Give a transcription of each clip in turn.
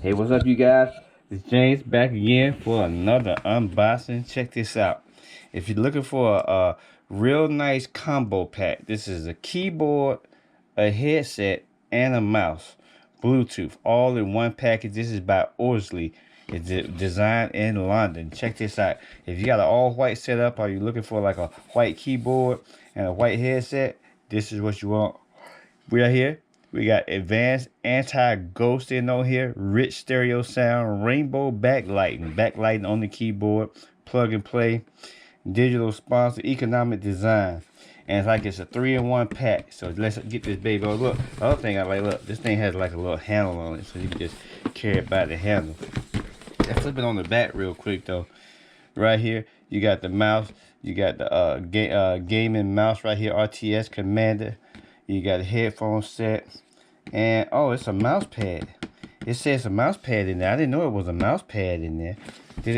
Hey, what's up, you guys? It's James back again for another unboxing. Check this out. If you're looking for a real nice combo pack, this is a keyboard, a headset, and a mouse. Bluetooth, all in one package. This is by Orzly. It's designed in London. Check this out. If you got an all-white setup, or you're looking for like a white keyboard and a white headset, this is what you want. We are here. We got advanced anti-ghosting on here, rich stereo sound, rainbow backlighting on the keyboard, plug and play, digital sponsor, economic design. And it's like it's a 3-in-1 pack. So let's get this baby. Oh, look, the other thing I like, look, this thing has like a little handle on it, so you can just carry it by the handle. Let's flip it on the back real quick though. Right here, you got the mouse, you got the gaming mouse right here, RTS Commander. You got a headphone set, and oh, it's a mouse pad. It says a mouse pad in there. I didn't know it was a mouse pad in there.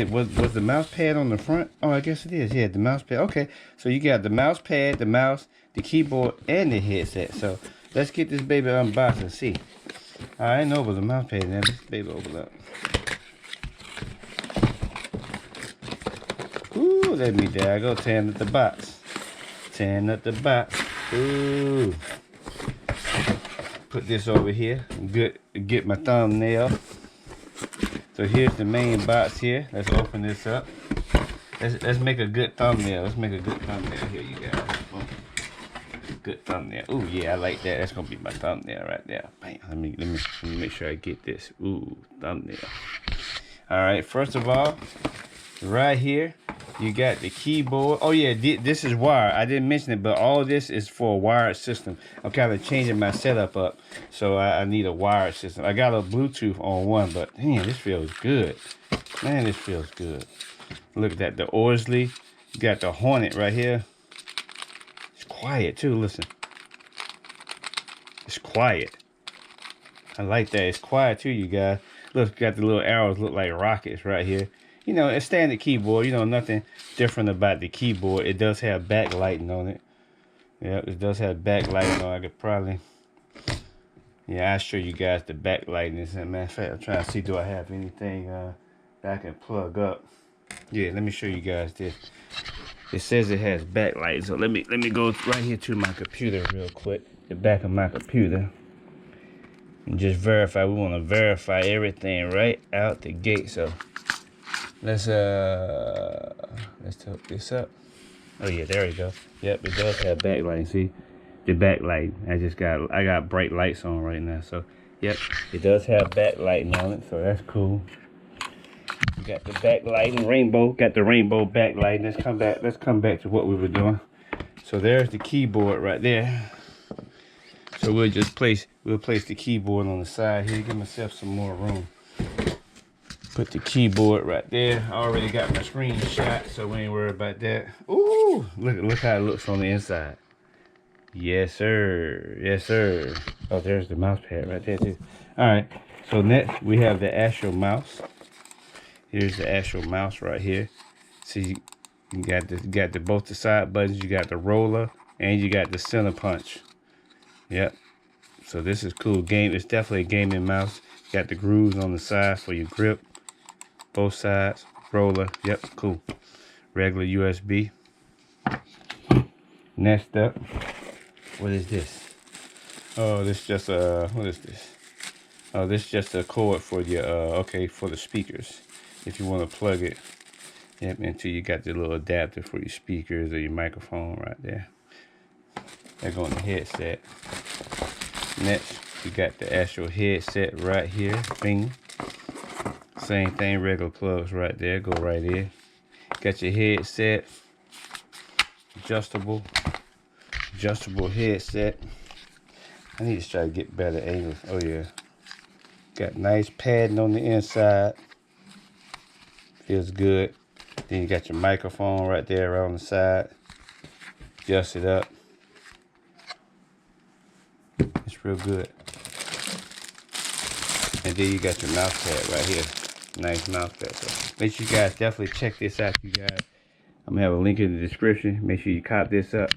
Was the mouse pad on the front? Oh, I guess it is. Yeah, the mouse pad. Okay, so you got the mouse pad, the mouse, the keyboard, and the headset. So let's get this baby unboxed and see. I didn't know it was a mouse pad in there. This baby open up. Ooh, let me there. I go tearing up the box. Tearing up the box. Ooh. Put this over here. Get my thumbnail. So here's the main box here. Let's open this up. Let's make a good thumbnail. Let's make a good thumbnail here, you guys. Boom. Good thumbnail. Ooh, yeah, I like that. That's gonna be my thumbnail right there. Bam. Let me make sure I get this. Ooh, thumbnail. All right. First of all, right here, you got the keyboard. Oh yeah, this is wired. I didn't mention it, but all this is for a wired system. I'm kind of changing my setup up, so I need a wired system. I got a Bluetooth on one, but man, this feels good. Man, this feels good. Look at that, the Orzly. You got the Hornet right here. It's quiet too, listen. It's quiet. I like that, it's quiet too, you guys. Look, got the little arrows, look like rockets right here. You know, a standard keyboard, you know, nothing different about the keyboard. It does have backlighting on it. Yeah, it does have backlighting on it. I could probably, yeah, I'll show you guys the backlighting. As a matter of fact, I'm trying to see, do I have anything that I can plug up? Yeah, let me show you guys this. It says it has backlighting. So let me go right here to my computer real quick. The back of my computer. And just verify. We want to verify everything right out the gate. So let's hook this up. Oh yeah, there we go. Yep, it does have backlighting. See the backlight. I got bright lights on right now. So yep, it does have backlighting on it. So that's cool. You got the backlighting, rainbow. Got the rainbow backlighting. Let's come back to what we were doing. So there's the keyboard right there. So we'll place the keyboard on the side here. Give myself some more room. Put the keyboard right there. I already got my screenshot, so we ain't worried about that. Ooh, look how it looks on the inside. Yes, sir. Yes, sir. Oh, there's the mouse pad right there too. All right. So next we have the actual mouse. Here's the actual mouse right here. See, you got both the side buttons. You got the roller and you got the center punch. Yep. So this is cool. It's definitely a gaming mouse. Got the grooves on the side for your grip. Both sides, roller, yep, cool. Regular USB. Next up, what is this? Oh, this just what is this? Oh, this is just a cord for your okay, for the speakers. If you want to plug it, yep, until you got the little adapter for your speakers or your microphone right there. That go on the headset. Next, you got the actual headset right here. Bing. Same thing, regular plugs right there, go right in. Got your headset, adjustable headset. I need to try to get better angles. Oh yeah, got nice padding on the inside. Feels good. Then you got your microphone right there around the side. Adjust it up. It's real good. And then you got your mouse pad right here. Nice mouse pad. So make sure you guys definitely check this out, you guys. I'm gonna have a link in the description. Make sure you cop this up.